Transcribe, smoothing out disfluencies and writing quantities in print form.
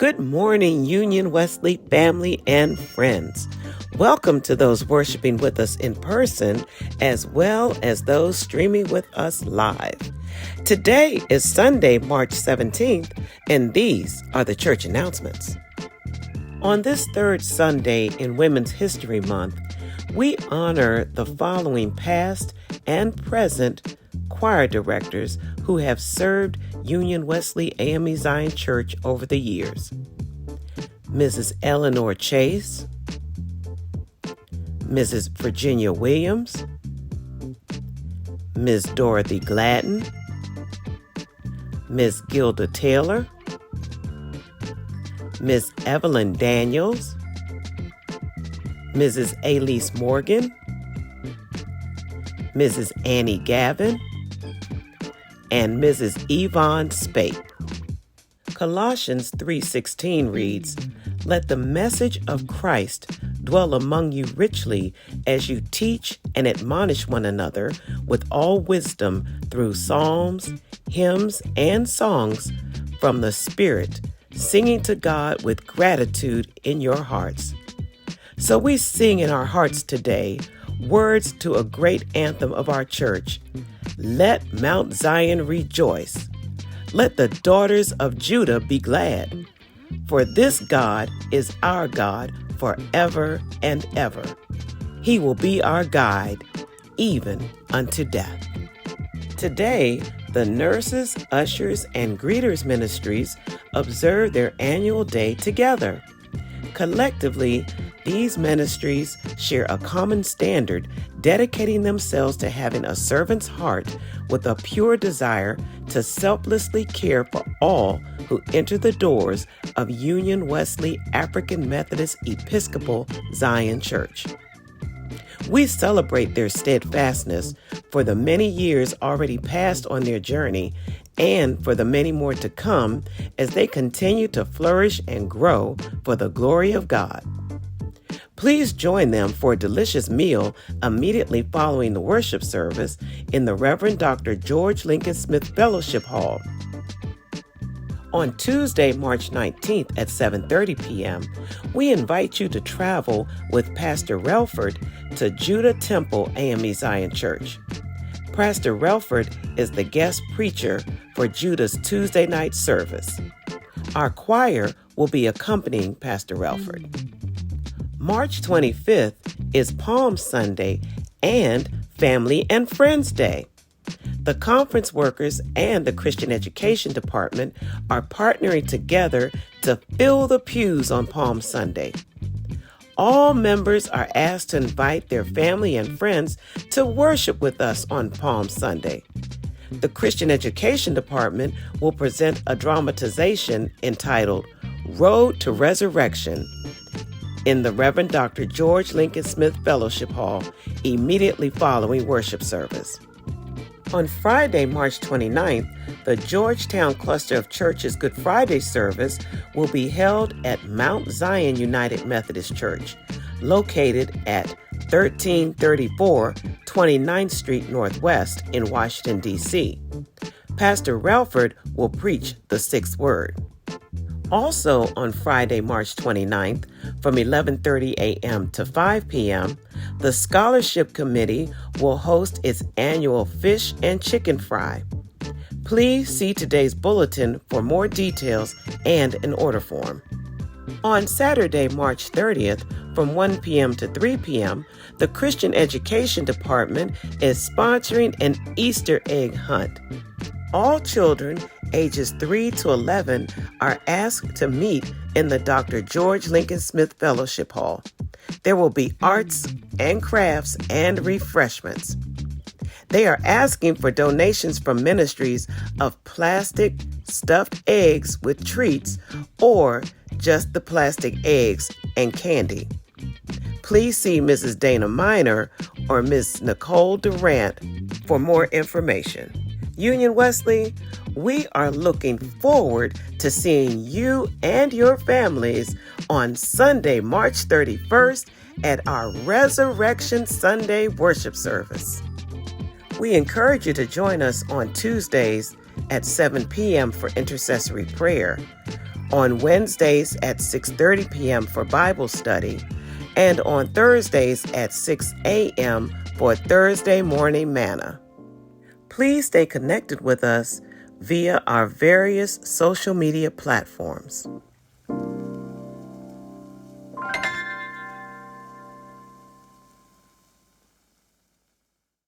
Good morning, Union Wesley family and friends. Welcome to those worshiping with us in person, as well as those streaming with us live. Today is Sunday, March 17th, and these are the church announcements. On this third Sunday in Women's History Month, we honor the following past and present choir directors who have served Union Wesley AME Zion Church over the years. Mrs. Eleanor Chase, Mrs. Virginia Williams, Ms. Dorothy Gladden, Ms. Gilda Taylor, Ms. Evelyn Daniels, Mrs. Elise Morgan, Mrs. Annie Gavin, and Mrs. Yvonne Spate. Colossians 3:16 reads, "Let the message of Christ dwell among you richly as you teach and admonish one another with all wisdom through psalms, hymns, and songs from the Spirit, singing to God with gratitude in your hearts." So we sing in our hearts today words to a great anthem of our church. Let Mount Zion rejoice. Let the daughters of Judah be glad. For this God is our God forever and ever. He will be our guide, even unto death. Today, the nurses, ushers, and greeters ministries observe their annual day together. Collectively, these ministries share a common standard, dedicating themselves to having a servant's heart with a pure desire to selflessly care for all who enter the doors of Union Wesley African Methodist Episcopal Zion Church. We celebrate their steadfastness for the many years already passed on their journey and for the many more to come as they continue to flourish and grow for the glory of God. Please join them for a delicious meal immediately following the worship service in the Reverend Dr. George Lincoln Smith Fellowship Hall. On Tuesday, March 19th at 7:30 p.m., we invite you to travel with Pastor Relford to Judah Temple AME Zion Church. Pastor Relford is the guest preacher for Judah's Tuesday night service. Our choir will be accompanying Pastor Relford. March 25th is Palm Sunday and Family and Friends Day. The conference workers and the Christian Education Department are partnering together to fill the pews on Palm Sunday. All members are asked to invite their family and friends to worship with us on Palm Sunday. The Christian Education Department will present a dramatization entitled Road to Resurrection in the Reverend Dr. George Lincoln Smith Fellowship Hall immediately following worship service. On Friday, March 29th, the Georgetown Cluster of Churches Good Friday service will be held at Mount Zion United Methodist Church, located at 1334 29th Street Northwest in Washington, D.C. Pastor Relford will preach the sixth word. Also on Friday, March 29th, from 11:30 a.m. to 5 p.m., the Scholarship Committee will host its annual fish and chicken fry. Please see today's bulletin for more details and an order form. On Saturday, March 30th, from 1 p.m. to 3 p.m., the Christian Education Department is sponsoring an Easter egg hunt. All children ages 3 to 11 are asked to meet in the Dr. George Lincoln Smith Fellowship Hall. There will be arts and crafts and refreshments. They are asking for donations from ministries of plastic stuffed eggs with treats or just the plastic eggs and candy. Please see Mrs. Dana Miner or Ms. Nicole Durant for more information. Union Wesley, we are looking forward to seeing you and your families on Sunday, March 31st at our Resurrection Sunday worship service. We encourage you to join us on Tuesdays at 7 p.m. for intercessory prayer. on Wednesdays at 6:30 p.m. for Bible study, and on Thursdays at 6 a.m. for Thursday Morning Manna. Please stay connected with us via our various social media platforms.